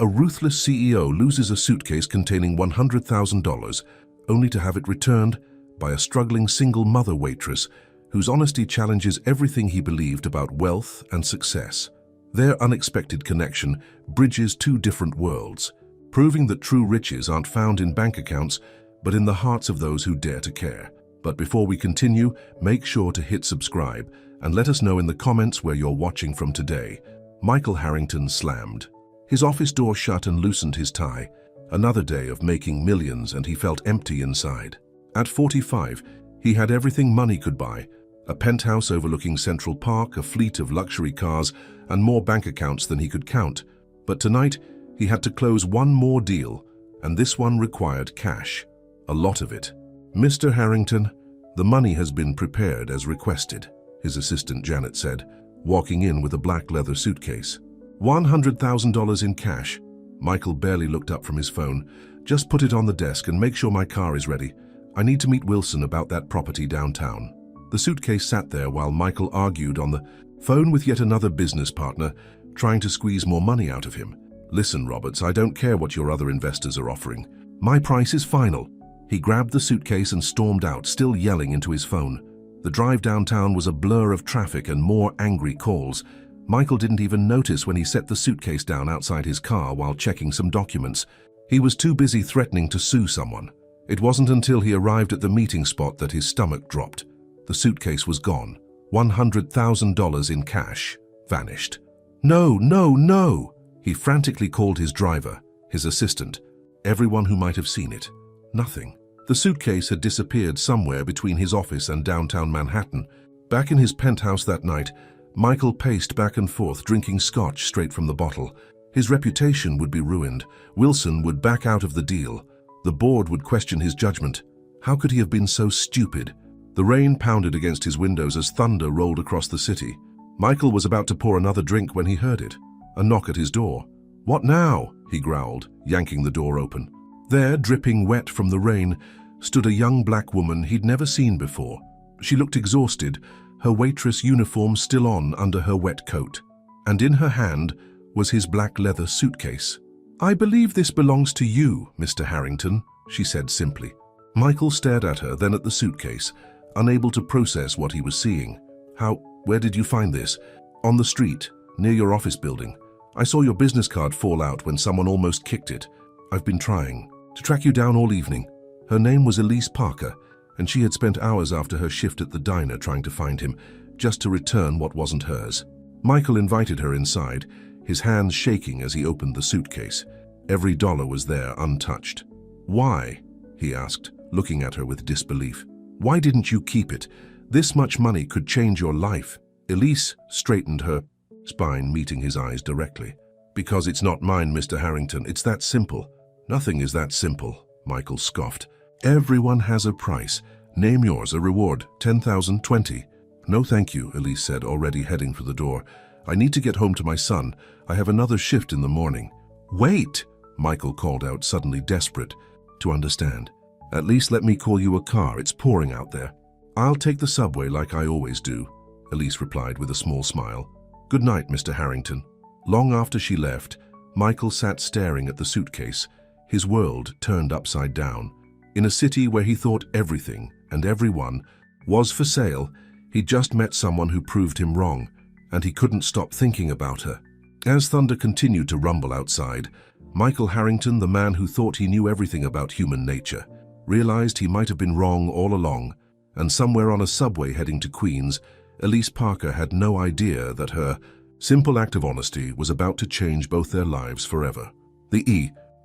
A ruthless CEO loses a suitcase containing $100,000, only to have it returned by a struggling single mother waitress whose honesty challenges everything he believed about wealth and success. Their unexpected connection bridges two different worlds, proving that true riches aren't found in bank accounts, but in the hearts of those who dare to care. But before we continue, make sure to hit subscribe and let us know in the comments where you're watching from today. Michael Harrington slammed. His office door shut and loosened his tie. Another day of making millions, and he felt empty inside. At 45, he had everything money could buy: a penthouse overlooking Central Park, a fleet of luxury cars, and more bank accounts than he could count. But tonight, he had to close one more deal, and this one required cash. A lot of it. "Mr. Harrington, the money has been prepared as requested," his assistant Janet said, walking in with a black leather suitcase. $100,000 in cash. Michael barely looked up from his phone. "Just put it on the desk and make sure my car is ready. I need to meet Wilson about that property downtown." The suitcase sat there while Michael argued on the phone with yet another business partner, trying to squeeze more money out of him. "Listen, Roberts, I don't care what your other investors are offering. My price is final." He grabbed the suitcase and stormed out, still yelling into his phone. The drive downtown was a blur of traffic and more angry calls. Michael didn't even notice when he set the suitcase down outside his car while checking some documents. He was too busy threatening to sue someone. It wasn't until he arrived at the meeting spot that his stomach dropped. The suitcase was gone. $100,000 in cash vanished. "No, no, no!" He frantically called his driver, his assistant, everyone who might have seen it. Nothing. The suitcase had disappeared somewhere between his office and downtown Manhattan. Back in his penthouse that night, Michael paced back and forth, drinking scotch straight from the bottle. His reputation would be ruined. Wilson would back out of the deal. The board would question his judgment. How could he have been so stupid? The rain pounded against his windows as thunder rolled across the city. Michael was about to pour another drink when he heard it. A knock at his door. "What now?" he growled, yanking the door open. There, dripping wet from the rain, stood a young black woman he'd never seen before. She looked exhausted, her waitress uniform still on under her wet coat. And in her hand was his black leather suitcase. "I believe this belongs to you, Mr. Harrington," she said simply. Michael stared at her, then at the suitcase, unable to process what he was seeing. Where did you find this?" "On the street, near your office building. I saw your business card fall out when someone almost kicked it. I've been trying to track you down all evening." Her name was Elise Parker, and she had spent hours after her shift at the diner trying to find him, just to return what wasn't hers. Michael invited her inside, his hands shaking as he opened the suitcase. Every dollar was there, untouched. "Why?" he asked, looking at her with disbelief. "Why didn't you keep it? This much money could change your life." Elise straightened her spine, meeting his eyes directly. "Because it's not mine, Mr. Harrington. It's that simple." "Nothing is that simple," Michael scoffed. "Everyone has a price. Name yours, a reward, 10,000, 20. "No, thank you," Elise said, already heading for the door. "I need to get home to my son. I have another shift in the morning." "Wait!" Michael called out, suddenly desperate to understand. "At least let me call you a car. It's pouring out there." "I'll take the subway like I always do," Elise replied with a small smile. "Good night, Mr. Harrington." Long after she left, Michael sat staring at the suitcase, his world turned upside down. In a city where he thought everything and everyone was for sale, he just met someone who proved him wrong, and he couldn't stop thinking about her. As thunder continued to rumble outside, Michael Harrington, the man who thought he knew everything about human nature, realized he might have been wrong all along, and somewhere on a subway heading to Queens, Elise Parker had no idea that her simple act of honesty was about to change both their lives forever.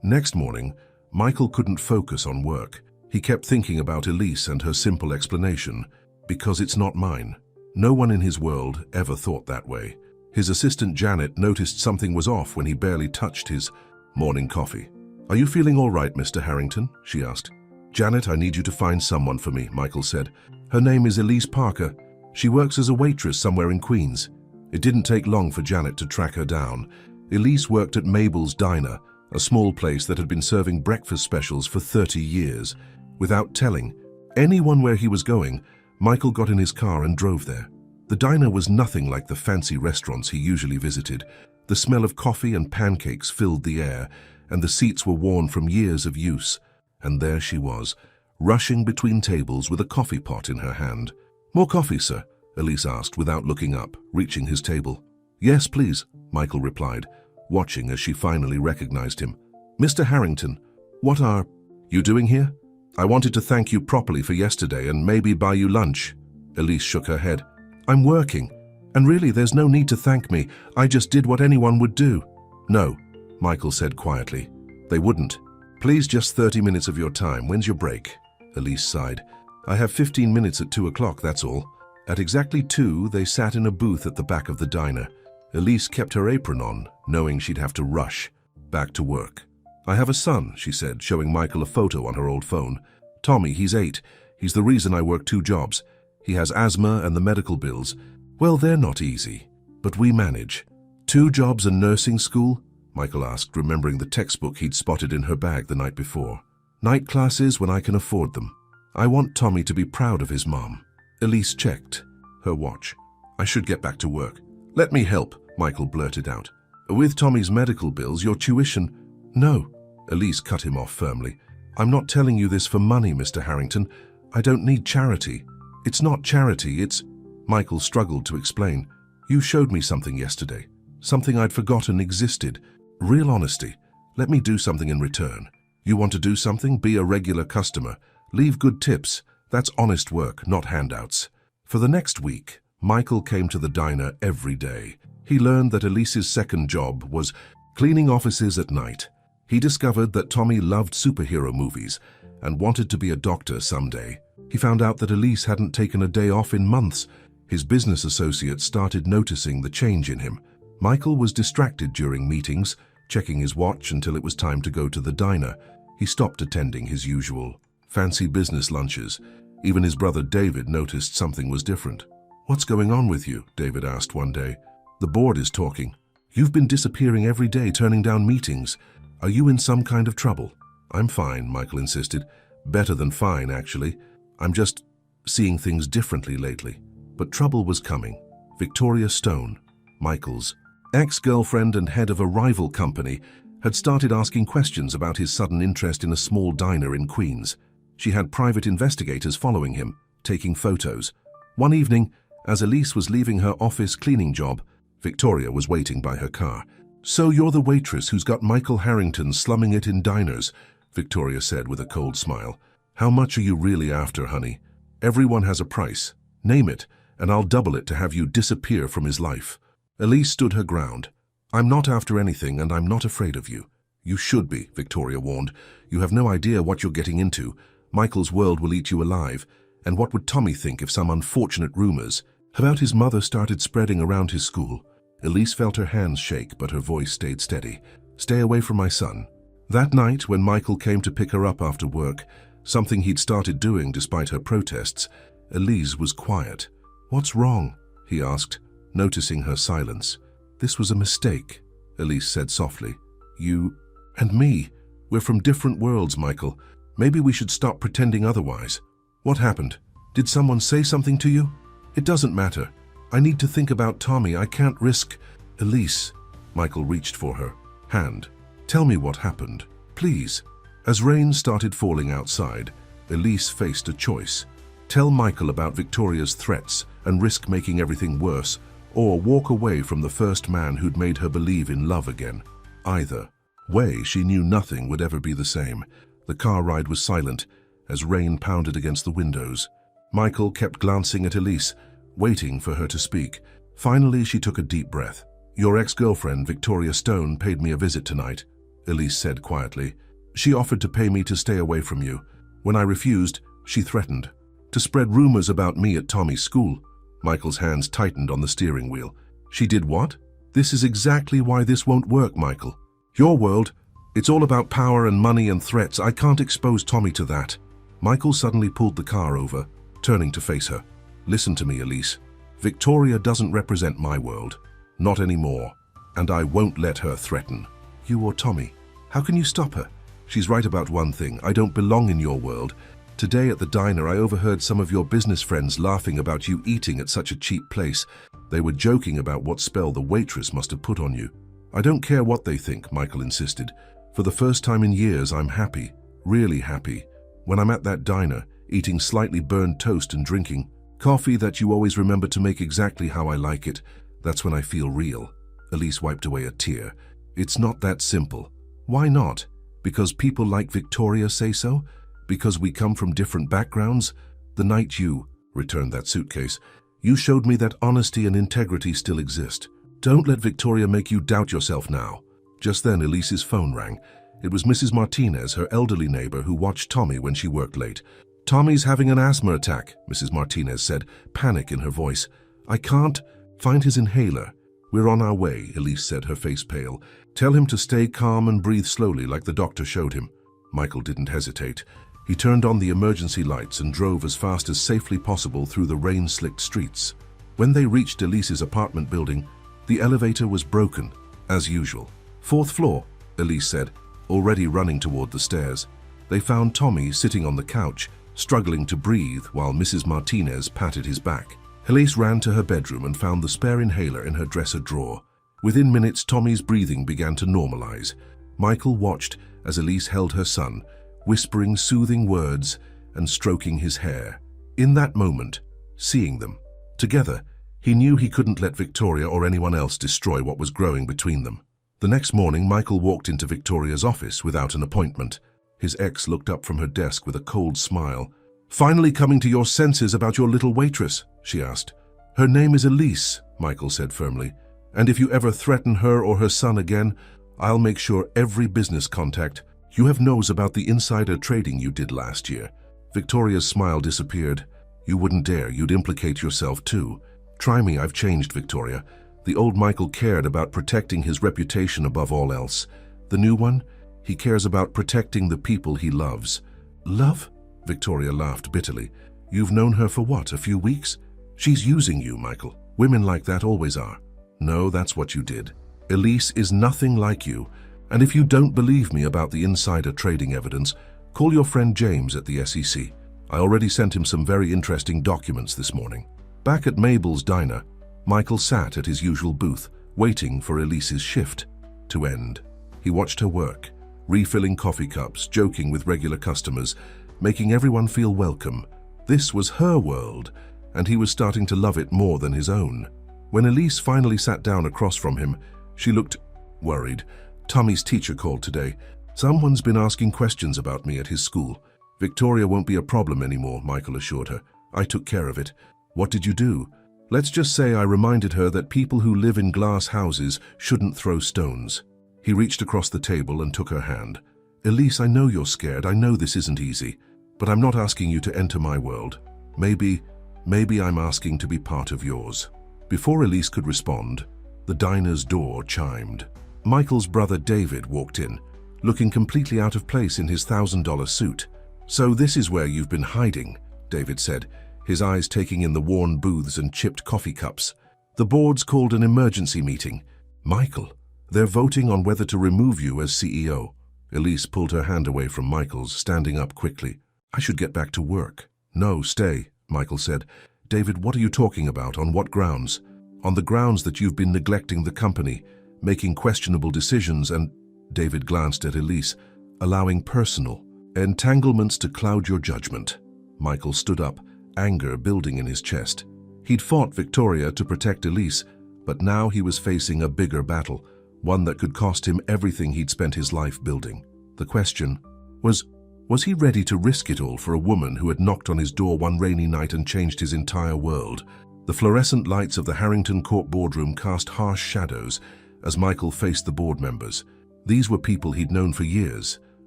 Next morning, Michael couldn't focus on work. He kept thinking about Elise and her simple explanation, "Because it's not mine." No one in his world ever thought that way. His assistant Janet noticed something was off when he barely touched his morning coffee. "Are you feeling all right, Mr. Harrington?" she asked. "Janet, I need you to find someone for me," Michael said. "Her name is Elise Parker. She works as a waitress somewhere in Queens." It didn't take long for Janet to track her down. Elise worked at Mabel's Diner, a small place that had been serving breakfast specials for 30 years. Without telling anyone where he was going, Michael got in his car and drove there. The diner was nothing like the fancy restaurants he usually visited. The smell of coffee and pancakes filled the air, and the seats were worn from years of use. And there she was, rushing between tables with a coffee pot in her hand. "More coffee, sir?" Elise asked without looking up, reaching his table. "Yes, please," Michael replied, watching as she finally recognized him. "Mr. Harrington, what are you doing here? I wanted to thank you properly for yesterday and maybe buy you lunch." Elise shook her head. "I'm working, and really there's no need to thank me. I just did what anyone would do." "No," Michael said quietly. "They wouldn't. Please, just 30 minutes of your time. When's your break?" Elise sighed. "I have 15 minutes at 2 o'clock, that's all." At exactly 2, they sat in a booth at the back of the diner. Elise kept her apron on, knowing she'd have to rush back to work. "I have a son," she said, showing Michael a photo on her old phone. "Tommy, he's 8. He's the reason I work 2 jobs. He has asthma and the medical bills. Well, they're not easy, but we manage." "2 jobs and nursing school?" Michael asked, remembering the textbook he'd spotted in her bag the night before. "Night classes when I can afford them. I want Tommy to be proud of his mom." Elise checked her watch. "I should get back to work." "Let me help," Michael blurted out. "With Tommy's medical bills, your tuition—" "No," Elise cut him off firmly. "I'm not telling you this for money, Mr. Harrington. I don't need charity." "It's not charity, it's—" Michael struggled to explain. "You showed me something yesterday, something I'd forgotten existed. Real honesty. Let me do something in return. You want to do something? Be a regular customer. Leave good tips. That's honest work, not handouts." For the next week, Michael came to the diner every day. He learned that Elise's second job was cleaning offices at night. He discovered that Tommy loved superhero movies and wanted to be a doctor someday. He found out that Elise hadn't taken a day off in months. His business associates started noticing the change in him. Michael was distracted during meetings, checking his watch until it was time to go to the diner. He stopped attending his usual fancy business lunches. Even his brother David noticed something was different. "What's going on with you?" David asked one day. "The board is talking. You've been disappearing every day, turning down meetings. Are you in some kind of trouble?" "I'm fine," Michael insisted. "Better than fine, actually. I'm just seeing things differently lately." But trouble was coming. Victoria Stone, Michael's ex-girlfriend and head of a rival company, had started asking questions about his sudden interest in a small diner in Queens. She had private investigators following him, taking photos. One evening, as Elise was leaving her office cleaning job, Victoria was waiting by her car. "So you're the waitress who's got Michael Harrington slumming it in diners," Victoria said with a cold smile. "How much are you really after, honey? Everyone has a price. Name it, and I'll double it to have you disappear from his life." Elise stood her ground. "I'm not after anything, and I'm not afraid of you." "You should be," Victoria warned. "You have no idea what you're getting into. Michael's world will eat you alive. And what would Tommy think if some unfortunate rumors about his mother started spreading around his school?" Elise felt her hands shake, but her voice stayed steady. "Stay away from my son." That night, when Michael came to pick her up after work, something he'd started doing despite her protests, Elise was quiet. "What's wrong?" he asked, noticing her silence. "This was a mistake," Elise said softly. "You and me, we're from different worlds, Michael. Maybe we should stop pretending otherwise." "What happened? Did someone say something to you?" "It doesn't matter. I need to think about Tommy. I can't risk—" "Elise," Michael reached for her hand. "Tell me what happened, please." As rain started falling outside, Elise faced a choice. Tell Michael about Victoria's threats and risk making everything worse, or walk away from the first man who'd made her believe in love again. Either way, she knew nothing would ever be the same. The car ride was silent as rain pounded against the windows. Michael kept glancing at Elise, waiting for her to speak. Finally, she took a deep breath. "Your ex-girlfriend, Victoria Stone, paid me a visit tonight," Elise said quietly. "She offered to pay me to stay away from you. When I refused, she threatened to spread rumors about me at Tommy's school." Michael's hands tightened on the steering wheel. "She did what?" "This is exactly why this won't work, Michael. Your world, it's all about power and money and threats. I can't expose Tommy to that." Michael suddenly pulled the car over, turning to face her. "Listen to me, Elise. Victoria doesn't represent my world. Not anymore. And I won't let her threaten you or Tommy. How can you stop her? She's right about one thing. I don't belong in your world. Today at the diner, I overheard some of your business friends laughing about you eating at such a cheap place. They were joking about what spell the waitress must have put on you. I don't care what they think, Michael insisted. For the first time in years, I'm happy, really happy. When I'm at that diner, eating slightly burned toast and drinking coffee that you always remember to make exactly how I like it, that's when I feel real. Elise wiped away a tear. It's not that simple. Why not? Because people like Victoria say so? Because we come from different backgrounds? The night you returned that suitcase, you showed me that honesty and integrity still exist. Don't let Victoria make you doubt yourself now. Just then, Elise's phone rang. It was Mrs. Martinez, her elderly neighbor who watched Tommy when she worked late. Tommy's having an asthma attack, Mrs. Martinez said, panic in her voice. I can't find his inhaler. We're on our way, Elise said, her face pale. Tell him to stay calm and breathe slowly like the doctor showed him. Michael didn't hesitate. He turned on the emergency lights and drove as fast as safely possible through the rain-slicked streets. When they reached Elise's apartment building, the elevator was broken, as usual. 4th floor, Elise said, already running toward the stairs. They found Tommy sitting on the couch, struggling to breathe while Mrs. Martinez patted his back. Elise ran to her bedroom and found the spare inhaler in her dresser drawer. Within minutes, Tommy's breathing began to normalize. Michael watched as Elise held her son, whispering soothing words and stroking his hair. In that moment, seeing them together, he knew he couldn't let Victoria or anyone else destroy what was growing between them. The next morning, Michael walked into Victoria's office without an appointment. His ex looked up from her desk with a cold smile. Finally coming to your senses about your little waitress, she asked. Her name is Elise, Michael said firmly. And if you ever threaten her or her son again, I'll make sure every business contact you have knows about the insider trading you did last year. Victoria's smile disappeared. You wouldn't dare, you'd implicate yourself too. Try me, I've changed, Victoria. The old Michael cared about protecting his reputation above all else. The new one? He cares about protecting the people he loves. Love? Victoria laughed bitterly. You've known her for what, a few weeks? She's using you, Michael. Women like that always are. No, that's what you did. Elise is nothing like you. And if you don't believe me about the insider trading evidence, call your friend James at the SEC. I already sent him some very interesting documents this morning. Back at Mabel's diner, Michael sat at his usual booth, waiting for Elise's shift to end. He watched her work, refilling coffee cups, joking with regular customers, making everyone feel welcome. This was her world, and he was starting to love it more than his own. When Elise finally sat down across from him, she looked worried. Tommy's teacher called today. Someone's been asking questions about me at his school. Victoria won't be a problem anymore, Michael assured her. I took care of it. What did you do? Let's just say I reminded her that people who live in glass houses shouldn't throw stones. He reached across the table and took her hand. Elise, I know you're scared. I know this isn't easy. But I'm not asking you to enter my world. Maybe I'm asking to be part of yours. Before Elise could respond, the diner's door chimed. Michael's brother David walked in, looking completely out of place in his $1,000 suit. So this is where you've been hiding, David said, his eyes taking in the worn booths and chipped coffee cups. The board's called an emergency meeting. Michael, they're voting on whether to remove you as CEO. Elise pulled her hand away from Michael's, standing up quickly. I should get back to work. No, stay, Michael said. David, what are you talking about? On what grounds? On the grounds that you've been neglecting the company, making questionable decisions and, David glanced at Elise, allowing personal entanglements to cloud your judgment. Michael stood up, anger building in his chest. He'd fought Victoria to protect Elise, but now he was facing a bigger battle, one that could cost him everything he'd spent his life building. The question was he ready to risk it all for a woman who had knocked on his door one rainy night and changed his entire world? The fluorescent lights of the Harrington Court boardroom cast harsh shadows as Michael faced the board members. These were people he'd known for years,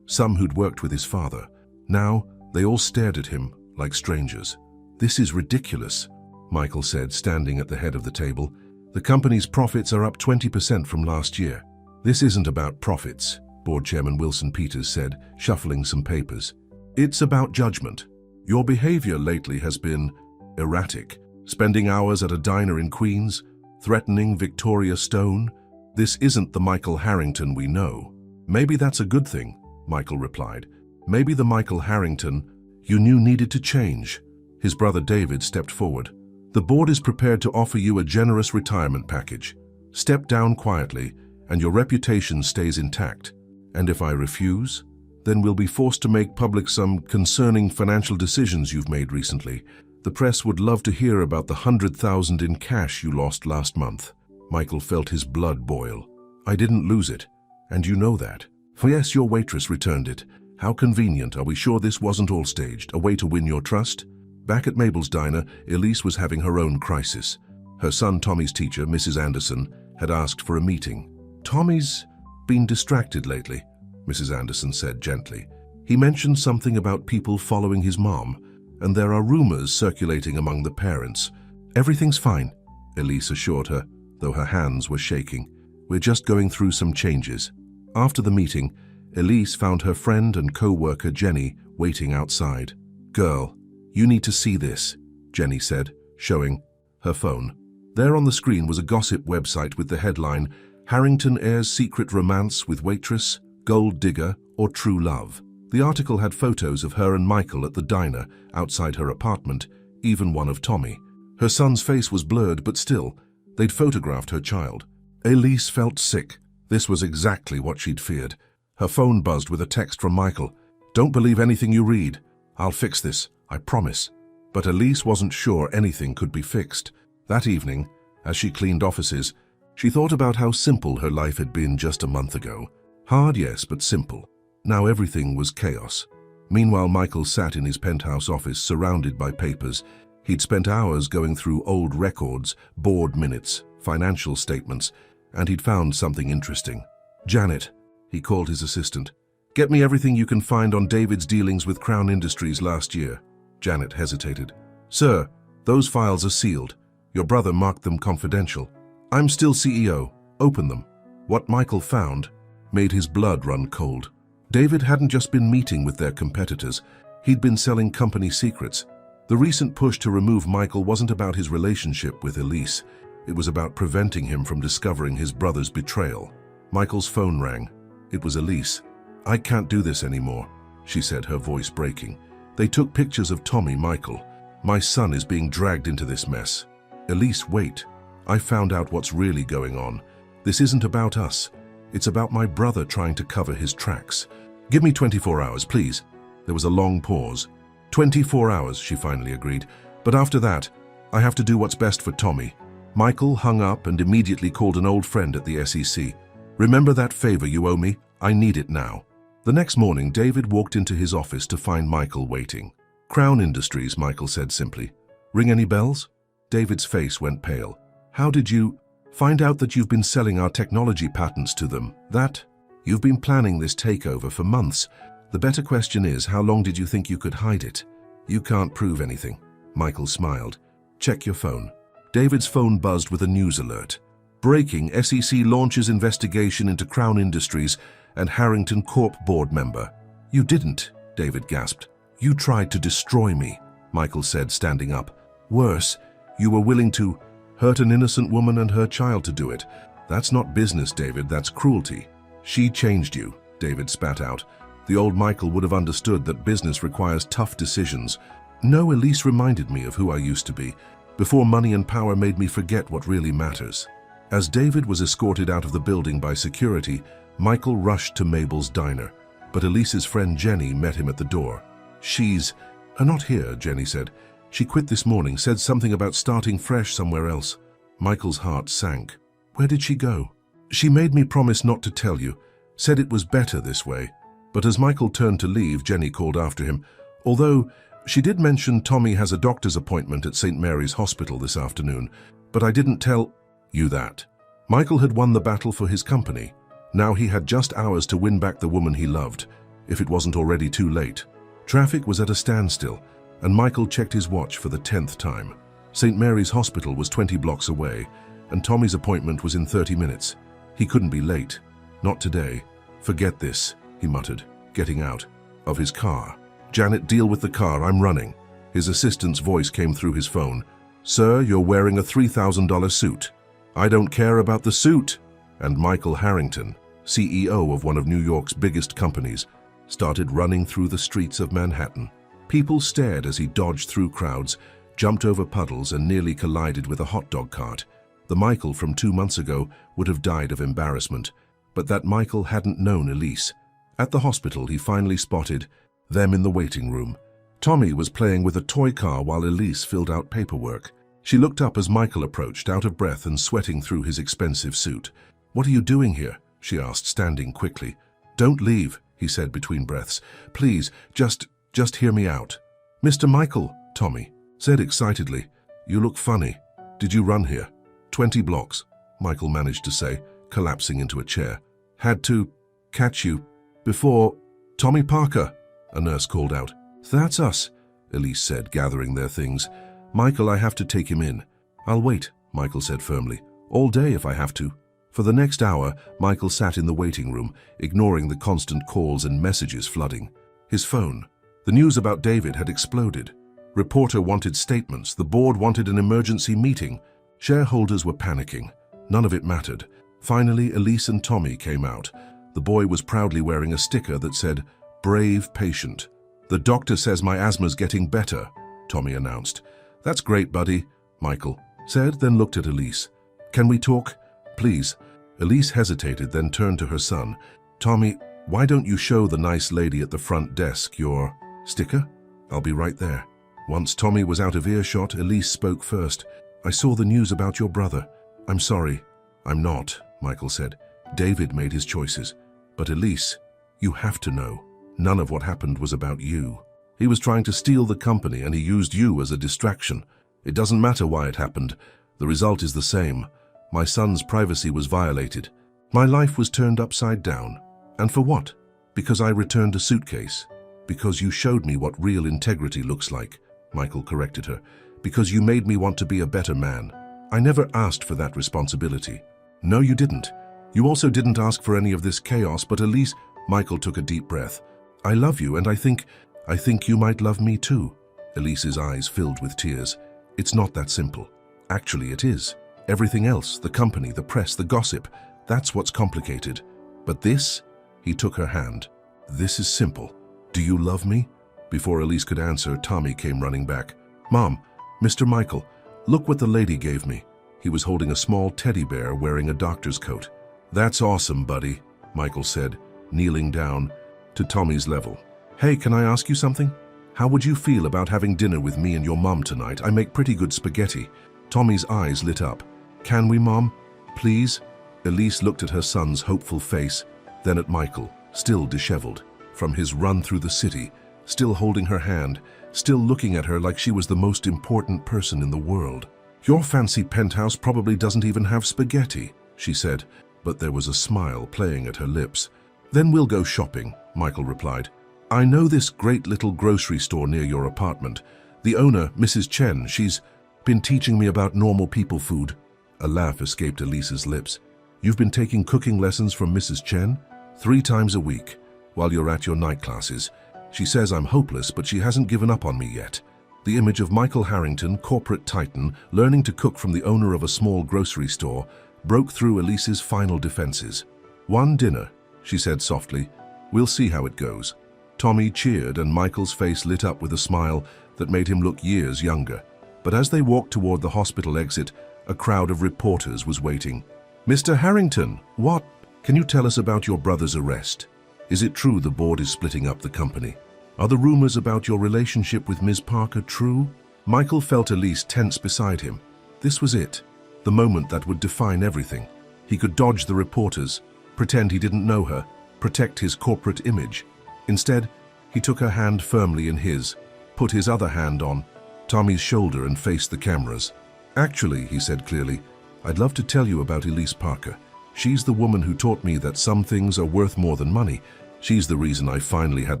some who'd worked with his father. Now, they all stared at him like strangers. This is ridiculous, Michael said, standing at the head of the table. The company's profits are up 20% from last year. This isn't about profits, Board Chairman Wilson Peters said, shuffling some papers. It's about judgment. Your behavior lately has been erratic, spending hours at a diner in Queens, threatening Victoria Stone. This isn't the Michael Harrington we know. Maybe that's a good thing, Michael replied. Maybe the Michael Harrington you knew needed to change. His brother David stepped forward. The board is prepared to offer you a generous retirement package. Step down quietly and your reputation stays intact. And if I refuse, then we'll be forced to make public some concerning financial decisions you've made recently. The press would love to hear about the $100,000 in cash you lost last month." Michael felt his blood boil. "I didn't lose it, and you know that." "For yes, your waitress returned it. How convenient. Are we sure this wasn't all staged, a way to win your trust?" Back at Mabel's diner, Elise was having her own crisis. Her son Tommy's teacher, Mrs. Anderson, had asked for a meeting. "Tommy's been distracted lately," Mrs. Anderson said gently. "He mentioned something about people following his mom, and there are rumors circulating among the parents." "Everything's fine," Elise assured her, though her hands were shaking. "We're just going through some changes." After the meeting, Elise found her friend and co-worker Jenny waiting outside. "Girl, you need to see this," Jenny said, showing her phone. There on the screen was a gossip website with the headline, "Harrington Heirs Secret Romance with Waitress, Gold Digger, or True Love." The article had photos of her and Michael at the diner outside her apartment, even one of Tommy. Her son's face was blurred, but still, they'd photographed her child. Elise felt sick. This was exactly what she'd feared. Her phone buzzed with a text from Michael. "Don't believe anything you read. I'll fix this, I promise." But Elise wasn't sure anything could be fixed. That evening, as she cleaned offices, she thought about how simple her life had been just a month ago. Hard, yes, but simple. Now everything was chaos. Meanwhile, Michael sat in his penthouse office surrounded by papers. He'd spent hours going through old records, board minutes, financial statements, and he'd found something interesting. "Janet," he called his assistant, "get me everything you can find on David's dealings with Crown Industries last year." Janet hesitated. "Sir, those files are sealed. Your brother marked them confidential." "I'm still CEO. Open them." What Michael found made his blood run cold. David hadn't just been meeting with their competitors. He'd been selling company secrets. The recent push to remove Michael wasn't about his relationship with Elise. It was about preventing him from discovering his brother's betrayal. Michael's phone rang. It was Elise. "I can't do this anymore," she said, her voice breaking. "They took pictures of Tommy, Michael. My son is being dragged into this mess." "Elise, wait. I found out what's really going on. This isn't about us. It's about my brother trying to cover his tracks. Give me 24 hours, please." There was a long pause. 24 hours, she finally agreed. "But after that, I have to do what's best for Tommy." Michael hung up and immediately called an old friend at the SEC. "Remember that favor you owe me? I need it now." The next morning, David walked into his office to find Michael waiting. "Crown Industries," Michael said simply. "Ring any bells?" David's face went pale. "How did you find out that you've been selling our technology patents to them? That? You've been planning this takeover for months. The better question is, how long did you think you could hide it?" "You can't prove anything," Michael smiled. "Check your phone." David's phone buzzed with a news alert. "Breaking: SEC launches investigation into Crown Industries and Harrington Corp board member." "You didn't," David gasped. "You tried to destroy me," Michael said, standing up. "Worse, you were willing to hurt an innocent woman and her child to do it. That's not business, David, that's cruelty." "She changed you," David spat out. The old Michael would have understood that business requires tough decisions. "No, Elise reminded me of who I used to be, before money and power made me forget what really matters." As David was escorted out of the building by security, Michael rushed to Mabel's diner, but Elise's friend Jenny met him at the door. "She's not here," Jenny said. "She quit this morning, said something about starting fresh somewhere else." Michael's heart sank. "Where did she go?" "She made me promise not to tell you, said it was better this way." But as Michael turned to leave, Jenny called after him. "Although she did mention Tommy has a doctor's appointment at St. Mary's Hospital this afternoon, but I didn't tell you that." Michael had won the battle for his company. Now he had just hours to win back the woman he loved, if it wasn't already too late. Traffic was at a standstill, and Michael checked his watch for the 10th time. St. Mary's Hospital was 20 blocks away, and Tommy's appointment was in 30 minutes. He couldn't be late. Not today. "Forget this," he muttered, getting out of his car. "Janet, deal with the car, I'm running." His assistant's voice came through his phone. "Sir, you're wearing a $3,000 suit." "I don't care about the suit." And Michael Harrington, CEO of one of New York's biggest companies, started running through the streets of Manhattan. People stared as he dodged through crowds, jumped over puddles, and nearly collided with a hot dog cart. The Michael from 2 months ago would have died of embarrassment, but that Michael hadn't known Elise. At the hospital, he finally spotted them in the waiting room. Tommy was playing with a toy car while Elise filled out paperwork. She looked up as Michael approached, out of breath and sweating through his expensive suit. "What are you doing here?" she asked, standing quickly. "Don't leave," he said between breaths. "Please, just hear me out." "Mr. Michael," Tommy said excitedly. "You look funny. Did you run here?" 20 blocks, Michael managed to say, collapsing into a chair. "Had to catch you before." "Tommy Parker," a nurse called out. "That's us," Elise said, gathering their things. "Michael, I have to take him in." "I'll wait," Michael said firmly. "All day if I have to." For the next hour, Michael sat in the waiting room, ignoring the constant calls and messages flooding his phone. The news about David had exploded. Reporter wanted statements. The board wanted an emergency meeting. Shareholders were panicking. None of it mattered. Finally, Elise and Tommy came out. The boy was proudly wearing a sticker that said, "Brave patient." "The doctor says my asthma's getting better," Tommy announced. "That's great, buddy," Michael said, then looked at Elise. "Can we talk? Please." Elise hesitated, then turned to her son. "Tommy, why don't you show the nice lady at the front desk your sticker? I'll be right there." Once Tommy was out of earshot, Elise spoke first. "I saw the news about your brother. I'm sorry." "I'm not," Michael said. "David made his choices. But Elise, you have to know. None of what happened was about you. He was trying to steal the company and he used you as a distraction. It doesn't matter why it happened. The result is the same. My son's privacy was violated. My life was turned upside down. And for what? Because I returned a suitcase. Because you showed me what real integrity looks like," Michael corrected her. "Because you made me want to be a better man. I never asked for that responsibility." "No, you didn't. You also didn't ask for any of this chaos, but Elise..." Michael took a deep breath. "I love you, and I think you might love me too." Elise's eyes filled with tears. "It's not that simple. Actually, it is. Everything else, the company, the press, the gossip, that's what's complicated. But this," he took her hand, "this is simple. Do you love me?" Before Elise could answer, Tommy came running back. "Mom, Mr. Michael, look what the lady gave me." He was holding a small teddy bear wearing a doctor's coat. "That's awesome, buddy," Michael said, kneeling down to Tommy's level. "Hey, can I ask you something? How would you feel about having dinner with me and your mom tonight? I make pretty good spaghetti." Tommy's eyes lit up. "Can we, Mom? Please?" Elise looked at her son's hopeful face, then at Michael, still disheveled, from his run through the city, still holding her hand, still looking at her like she was the most important person in the world. "Your fancy penthouse probably doesn't even have spaghetti," she said, but there was a smile playing at her lips. "Then we'll go shopping," Michael replied. "I know this great little grocery store near your apartment. The owner, Mrs. Chen, she's been teaching me about normal people food." A laugh escaped Elise's lips. "You've been taking cooking lessons from Mrs. Chen? 3 times a week, while you're at your night classes. She says I'm hopeless, but she hasn't given up on me yet." The image of Michael Harrington, corporate titan, learning to cook from the owner of a small grocery store, broke through Elise's final defenses. "One dinner," she said softly. "We'll see how it goes." Tommy cheered, and Michael's face lit up with a smile that made him look years younger. But as they walked toward the hospital exit, a crowd of reporters was waiting. "Mr. Harrington, what? Can you tell us about your brother's arrest? Is it true the board is splitting up the company? Are the rumors about your relationship with Ms. Parker true?" Michael felt Elise tense beside him. This was it, the moment that would define everything. He could dodge the reporters, pretend he didn't know her, protect his corporate image. Instead, he took her hand firmly in his, put his other hand on Tommy's shoulder and faced the cameras. "Actually," he said clearly, "I'd love to tell you about Elise Parker. She's the woman who taught me that some things are worth more than money. She's the reason I finally had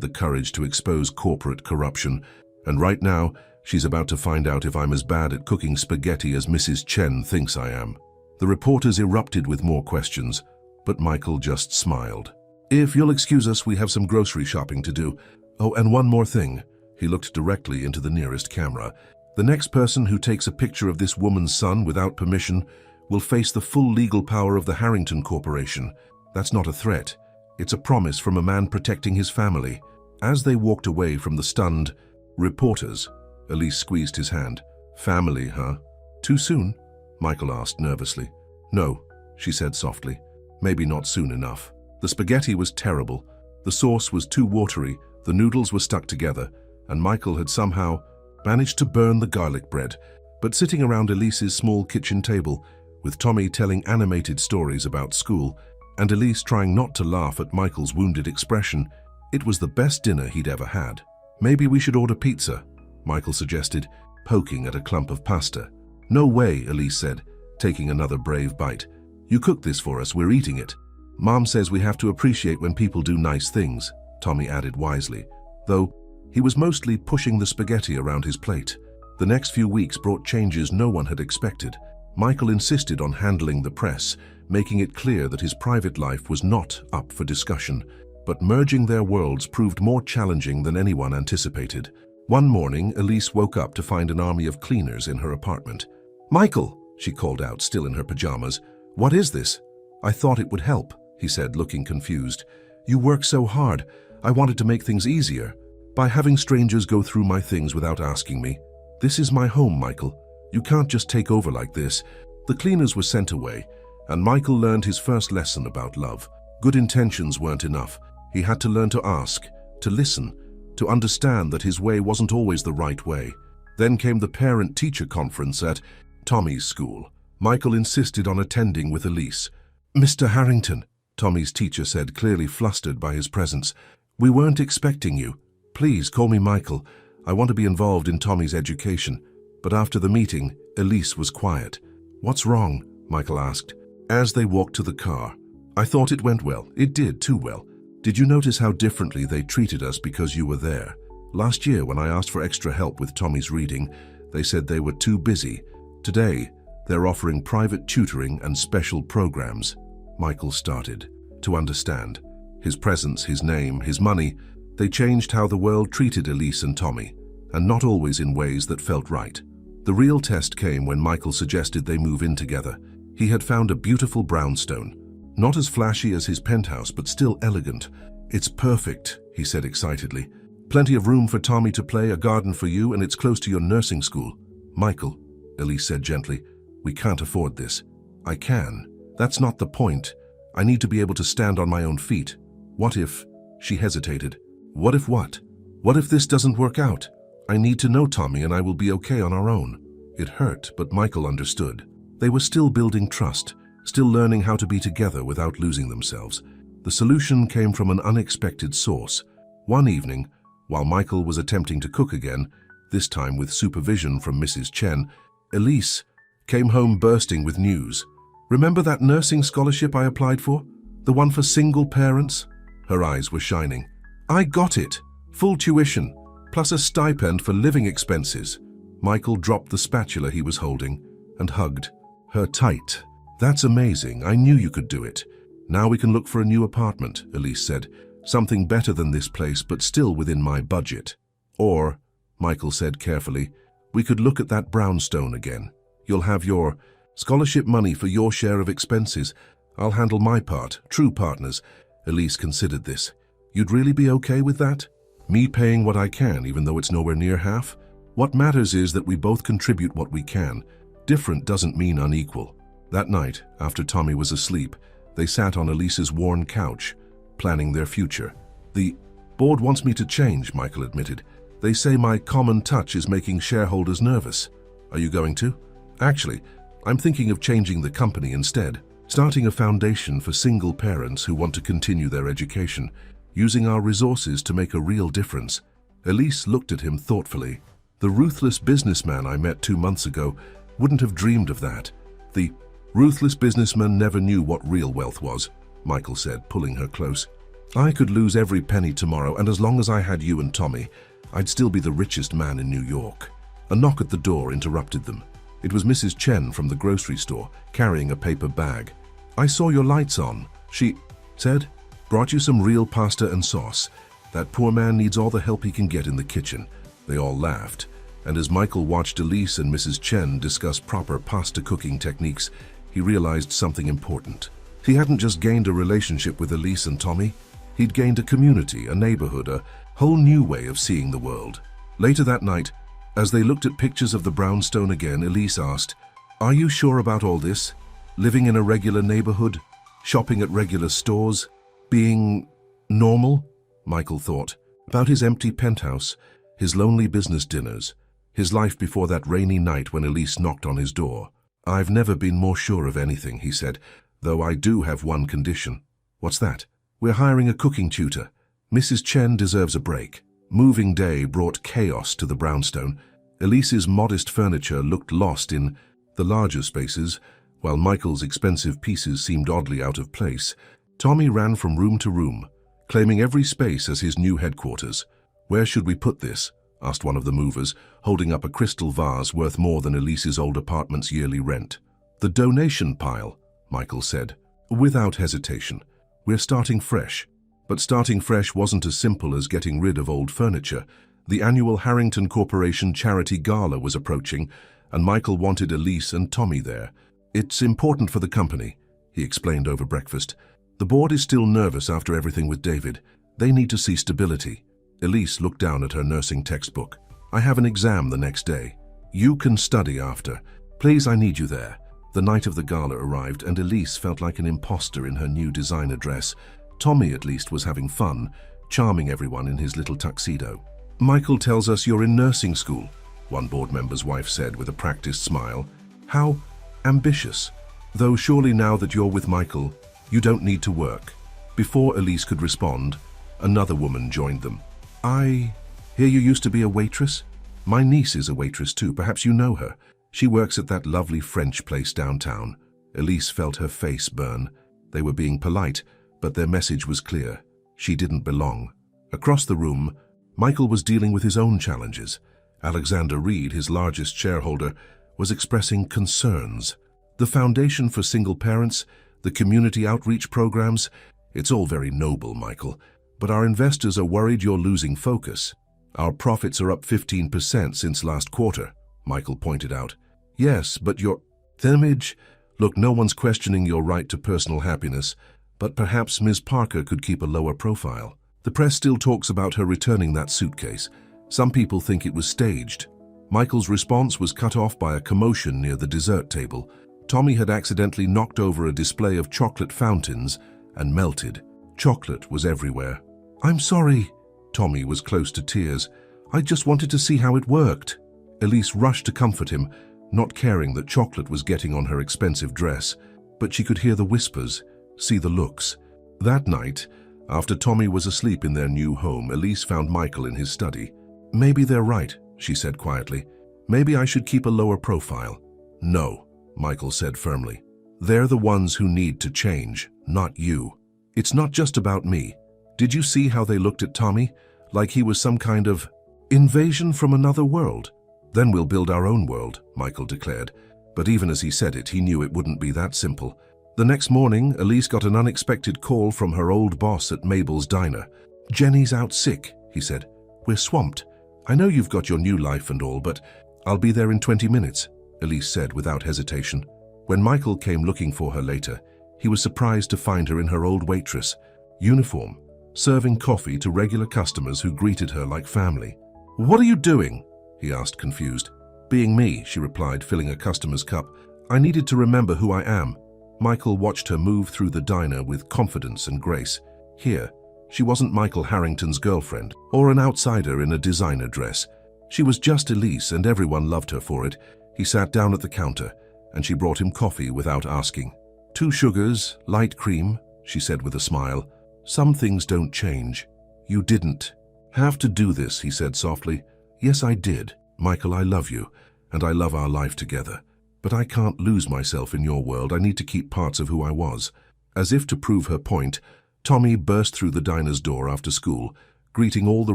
the courage to expose corporate corruption. And right now, she's about to find out if I'm as bad at cooking spaghetti as Mrs. Chen thinks I am." The reporters erupted with more questions, but Michael just smiled. "If you'll excuse us, we have some grocery shopping to do. Oh, and one more thing." He looked directly into the nearest camera. "The next person who takes a picture of this woman's son without permission will face the full legal power of the Harrington Corporation. That's not a threat. It's a promise from a man protecting his family." As they walked away from the stunned reporters, Elise squeezed his hand. "Family, huh? Too soon?" Michael asked nervously. No, she said softly. Maybe not soon enough. The spaghetti was terrible. The sauce was too watery, the noodles were stuck together, and Michael had somehow managed to burn the garlic bread. But sitting around Elise's small kitchen table, with Tommy telling animated stories about school, and Elise trying not to laugh at Michael's wounded expression, it was the best dinner he'd ever had. Maybe we should order pizza, Michael suggested, poking at a clump of pasta. No way, Elise said, taking another brave bite. You cooked this for us, we're eating it. Mom says we have to appreciate when people do nice things, Tommy added wisely, though he was mostly pushing the spaghetti around his plate. The next few weeks brought changes no one had expected. Michael insisted on handling the press, making it clear that his private life was not up for discussion. But merging their worlds proved more challenging than anyone anticipated. One morning, Elise woke up to find an army of cleaners in her apartment. "Michael," she called out, still in her pajamas, "what is this?" "I thought it would help," he said, looking confused. "You work so hard. I wanted to make things easier by having strangers go through my things without asking me. This is my home, Michael. You can't just take over like this." The cleaners were sent away, and Michael learned his first lesson about love. Good intentions weren't enough. He had to learn to ask, to listen, to understand that his way wasn't always the right way. Then came the parent-teacher conference at Tommy's school. Michael insisted on attending with Elise. "Mr. Harrington," Tommy's teacher said, clearly flustered by his presence, "we weren't expecting you. Please call me Michael. I want to be involved in Tommy's education." But after the meeting, Elise was quiet. "What's wrong?" Michael asked, as they walked to the car. "I thought it went well. It did, too well. Did you notice how differently they treated us because you were there? Last year, when I asked for extra help with Tommy's reading, they said they were too busy. Today, they're offering private tutoring and special programs." Michael started to understand. His presence, his name, his money, they changed how the world treated Elise and Tommy, and not always in ways that felt right. The real test came when Michael suggested they move in together. He had found a beautiful brownstone. Not as flashy as his penthouse, but still elegant. "It's perfect," he said excitedly. "Plenty of room for Tommy to play, a garden for you, and it's close to your nursing school." "Michael," Elise said gently, "we can't afford this." "I can. That's not the point. I need to be able to stand on my own feet." "What if—" She hesitated. "What if what? What if this doesn't work out? I need to know Tommy and I will be okay on our own." It hurt, but Michael understood. They were still building trust, still learning how to be together without losing themselves. The solution came from an unexpected source. One evening, while Michael was attempting to cook again, this time with supervision from Mrs. Chen, Elise came home bursting with news. "Remember that nursing scholarship I applied for? The one for single parents?" Her eyes were shining. "I got it! Full tuition, plus a stipend for living expenses." Michael dropped the spatula he was holding and hugged her tight. "That's amazing. I knew you could do it. Now we can look for a new apartment," Elise said. "Something better than this place, but still within my budget. Or," Michael said carefully, "we could look at that brownstone again. You'll have your scholarship money for your share of expenses. I'll handle my part, true partners." Elise considered this. "You'd really be okay with that? Me paying what I can, even though it's nowhere near half? What matters is that we both contribute what we can. Different doesn't mean unequal." That night, after Tommy was asleep, they sat on Elise's worn couch, planning their future. "The board wants me to change," Michael admitted. "They say my common touch is making shareholders nervous." "Are you going to?" "Actually, I'm thinking of changing the company instead, starting a foundation for single parents who want to continue their education, using our resources to make a real difference." Elise looked at him thoughtfully. "The ruthless businessman I met 2 months ago wouldn't have dreamed of that." "The ruthless businessman never knew what real wealth was," Michael said, pulling her close. "I could lose every penny tomorrow, and as long as I had you and Tommy, I'd still be the richest man in New York." A knock at the door interrupted them. It was Mrs. Chen from the grocery store, carrying a paper bag. "I saw your lights on," she said. "Brought you some real pasta and sauce. That poor man needs all the help he can get in the kitchen." They all laughed, and as Michael watched Elise and Mrs. Chen discuss proper pasta cooking techniques, he realized something important. He hadn't just gained a relationship with Elise and Tommy. He'd gained a community, a neighborhood, a whole new way of seeing the world. Later that night, as they looked at pictures of the brownstone again, Elise asked, Are you sure about all this? Living in a regular neighborhood? Shopping at regular stores? Being normal? Michael thought. About his empty penthouse, his lonely business dinners, his life before that rainy night when Elise knocked on his door. I've never been more sure of anything, he said, though I do have one condition. What's that? We're hiring a cooking tutor. Mrs. Chen deserves a break. Moving day brought chaos to the brownstone. Elise's modest furniture looked lost in the larger spaces, while Michael's expensive pieces seemed oddly out of place. Tommy ran from room to room, claiming every space as his new headquarters. Where should we put this? Asked one of the movers, holding up a crystal vase worth more than Elise's old apartment's yearly rent. The donation pile, Michael said, without hesitation. We're starting fresh. But starting fresh wasn't as simple as getting rid of old furniture. The annual Harrington Corporation charity gala was approaching, and Michael wanted Elise and Tommy there. It's important for the company, he explained over breakfast. The board is still nervous after everything with David. They need to see stability. Elise looked down at her nursing textbook. I have an exam the next day. You can study after. Please, I need you there. The night of the gala arrived, and Elise felt like an imposter in her new designer dress. Tommy, at least, was having fun, charming everyone in his little tuxedo. Michael tells us you're in nursing school, one board member's wife said with a practiced smile. How ambitious. Though surely now that you're with Michael, you don't need to work. Before Elise could respond, another woman joined them. I hear you used to be a waitress? My niece is a waitress too, perhaps you know her. She works at that lovely French place downtown. Elise felt her face burn. They were being polite, but their message was clear. She didn't belong. Across the room, Michael was dealing with his own challenges. Alexander Reed, his largest shareholder, was expressing concerns. The Foundation for Single Parents, the community outreach programs, it's all very noble, Michael, but our investors are worried you're losing focus. Our profits are up 15% since last quarter, Michael pointed out. Yes, but your image? Look, no one's questioning your right to personal happiness, but perhaps Ms. Parker could keep a lower profile. The press still talks about her returning that suitcase. Some people think it was staged. Michael's response was cut off by a commotion near the dessert table. Tommy had accidentally knocked over a display of chocolate fountains and melted. Chocolate was everywhere. I'm sorry. Tommy was close to tears. I just wanted to see how it worked. Elise rushed to comfort him, not caring that chocolate was getting on her expensive dress. But she could hear the whispers, see the looks. That night, after Tommy was asleep in their new home, Elise found Michael in his study. Maybe they're right, she said quietly. Maybe I should keep a lower profile. No, Michael said firmly. They're the ones who need to change, not you. It's not just about me. Did you see how they looked at Tommy? Like he was some kind of invasion from another world? Then we'll build our own world, Michael declared. But even as he said it, he knew it wouldn't be that simple. The next morning, Elise got an unexpected call from her old boss at Mabel's diner. Jenny's out sick, he said. We're swamped. I know you've got your new life and all, but I'll be there in 20 minutes, Elise said without hesitation. When Michael came looking for her later, he was surprised to find her in her old waitress uniform, serving coffee to regular customers who greeted her like family. What are you doing? He asked, confused. Being me, she replied, filling a customer's cup. I needed to remember who I am. Michael watched her move through the diner with confidence and grace. Here, she wasn't Michael Harrington's girlfriend or an outsider in a designer dress. She was just Elise, and everyone loved her for it. He sat down at the counter, and she brought him coffee without asking. 2 sugars, light cream, she said with a smile. Some things don't change. You didn't have to do this, he said softly. Yes, I did. Michael, I love you, and I love our life together. But I can't lose myself in your world. I need to keep parts of who I was. As if to prove her point, Tommy burst through the diner's door after school, greeting all the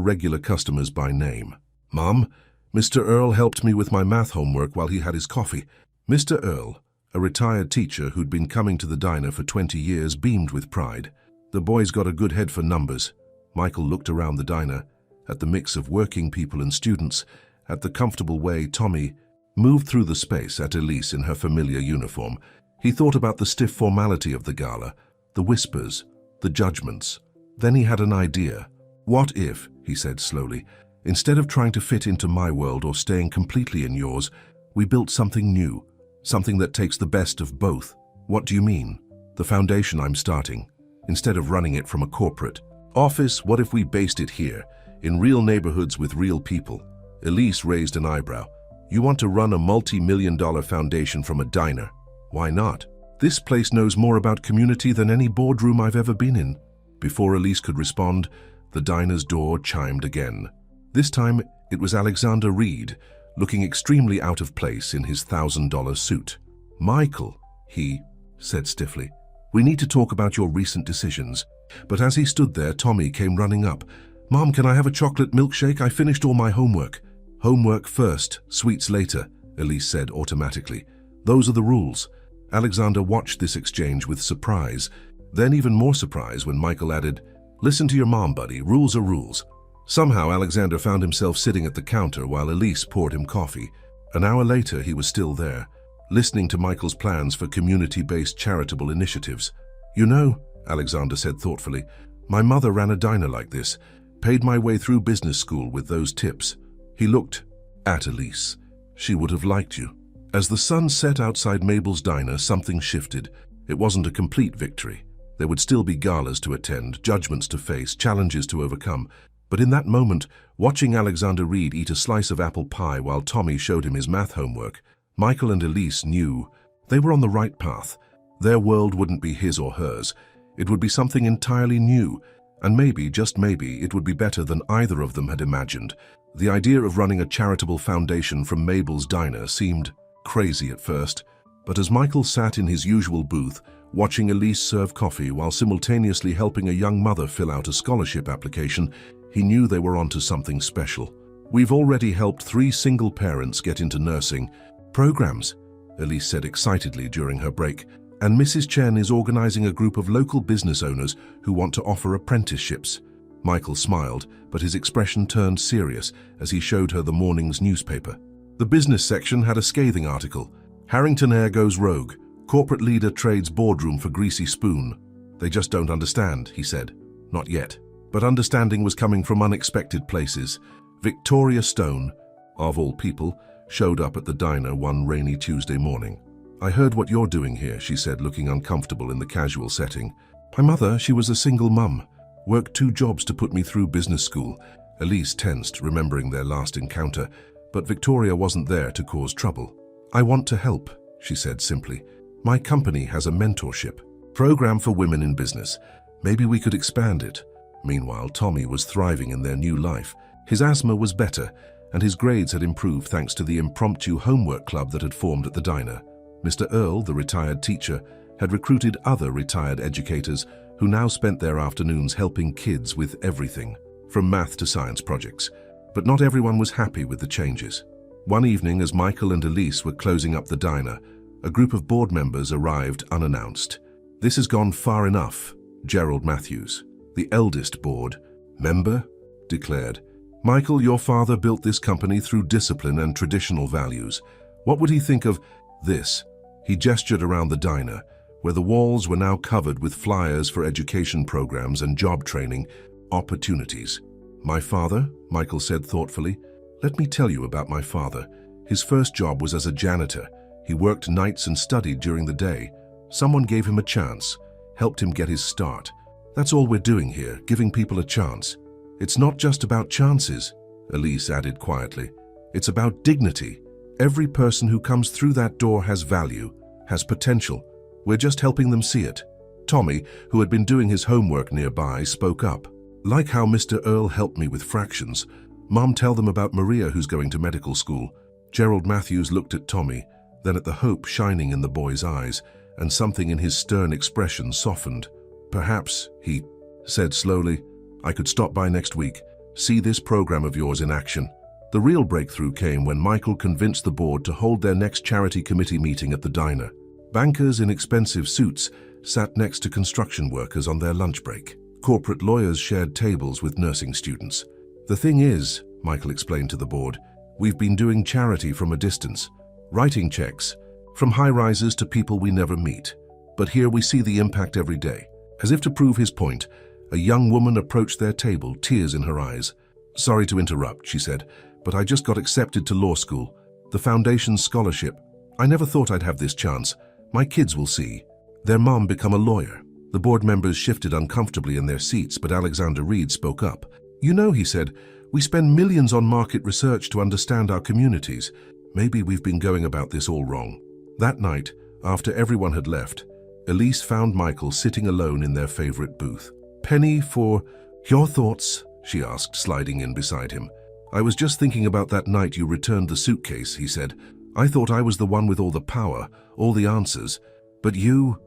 regular customers by name. Mom, Mr. Earl helped me with my math homework while he had his coffee. Mr. Earl, a retired teacher who'd been coming to the diner for 20 years, beamed with pride. The boy's got a good head for numbers. Michael looked around the diner, at the mix of working people and students, at the comfortable way Tommy moved through the space, at Elise in her familiar uniform. He thought about the stiff formality of the gala, the whispers, the judgments. Then he had an idea. What if, he said slowly, instead of trying to fit into my world or staying completely in yours, we built something new, Something that takes the best of both. What do you mean? The foundation I'm starting. Instead of running it from a corporate office, what if we based it here, in real neighborhoods with real people? Elise raised an eyebrow. You want to run a multi-million-dollar foundation from a diner? Why not? This place knows more about community than any boardroom I've ever been in. Before Elise could respond, the diner's door chimed again. This time, it was Alexander Reed, looking extremely out of place in his $1,000 suit. Michael, he said stiffly, we need to talk about your recent decisions. But as he stood there, Tommy came running up. Mom, can I have a chocolate milkshake? I finished all my homework. Homework first, sweets later, Elise said automatically. Those are the rules. Alexander watched this exchange with surprise, then even more surprise when Michael added, listen to your mom, buddy, rules are rules. Somehow Alexander found himself sitting at the counter while Elise poured him coffee. An hour later, he was still there, listening to Michael's plans for community-based charitable initiatives. You know, Alexander said thoughtfully, my mother ran a diner like this, paid my way through business school with those tips. He looked at Elise. She would have liked you. As the sun set outside Mabel's diner, something shifted. It wasn't a complete victory. There would still be galas to attend, judgments to face, challenges to overcome. But in that moment, watching Alexander Reed eat a slice of apple pie while Tommy showed him his math homework, Michael and Elise knew they were on the right path. Their world wouldn't be his or hers. It would be something entirely new, and maybe, just maybe, it would be better than either of them had imagined. The idea of running a charitable foundation from Mabel's diner seemed crazy at first, but as Michael sat in his usual booth, watching Elise serve coffee while simultaneously helping a young mother fill out a scholarship application, he knew they were onto something special. We've already helped 3 single parents get into nursing programs, Elise said excitedly during her break, and Mrs. Chen is organizing a group of local business owners who want to offer apprenticeships. Michael smiled, but his expression turned serious as he showed her the morning's newspaper. The business section had a scathing article. Harrington Air goes rogue. Corporate leader trades Boardroom for greasy spoon. They just don't understand, he said. Not yet. But understanding was coming from unexpected places. Victoria Stone, of all people, showed up at the diner one rainy Tuesday morning. I heard what you're doing here, she said, looking uncomfortable in the casual setting. My mother, she was a single mum. Worked 2 jobs to put me through business school. Elise tensed, remembering their last encounter, but Victoria wasn't there to cause trouble. I want to help, she said simply. My company has a mentorship program for women in business. Maybe we could expand it. Meanwhile, Tommy was thriving in their new life. His asthma was better, and his grades had improved thanks to the impromptu homework club that had formed at the diner. Mr. Earl, the retired teacher, had recruited other retired educators who now spent their afternoons helping kids with everything, from math to science projects. But not everyone was happy with the changes. One evening, as Michael and Elise were closing up the diner, a group of board members arrived unannounced. This has gone far enough, Gerald Matthews, the eldest board member, declared. Michael, your father built this company through discipline and traditional values. What would he think of this? He gestured around the diner, where the walls were now covered with flyers for education programs and job training opportunities. My father, Michael said thoughtfully. Let me tell you about my father. His first job was as a janitor. He worked nights and studied during the day. Someone gave him a chance, helped him get his start. That's all we're doing here, giving people a chance. It's not just about chances, Elise added quietly. It's about dignity. Every person who comes through that door has value, has potential. We're just helping them see it. Tommy, who had been doing his homework nearby, spoke up. Like how Mr. Earl helped me with fractions. Mom, tell them about Maria, who's going to medical school. Gerald Matthews looked at Tommy, then at the hope shining in the boy's eyes, and something in his stern expression softened. Perhaps, he said slowly, I could stop by next week, see this program of yours in action. The real breakthrough came when Michael convinced the board to hold their next charity committee meeting at the diner. Bankers in expensive suits sat next to construction workers on their lunch break. Corporate lawyers shared tables with nursing students. The thing is, Michael explained to the board, we've been doing charity from a distance, writing checks, from high-rises to people we never meet. But here we see the impact every day. As if to prove his point, a young woman approached their table, tears in her eyes. Sorry to interrupt, she said, but I just got accepted to law school. The foundation's scholarship. I never thought I'd have this chance. My kids will see. Their mom become a lawyer. The board members shifted uncomfortably in their seats, but Alexander Reed spoke up. You know, he said, we spend millions on market research to understand our communities. Maybe we've been going about this all wrong. That night, after everyone had left, Elise found Michael sitting alone in their favorite booth. Penny, for your thoughts, she asked, sliding in beside him. I was just thinking about that night you returned the suitcase, he said. I thought I was the one with all the power, all the answers. But you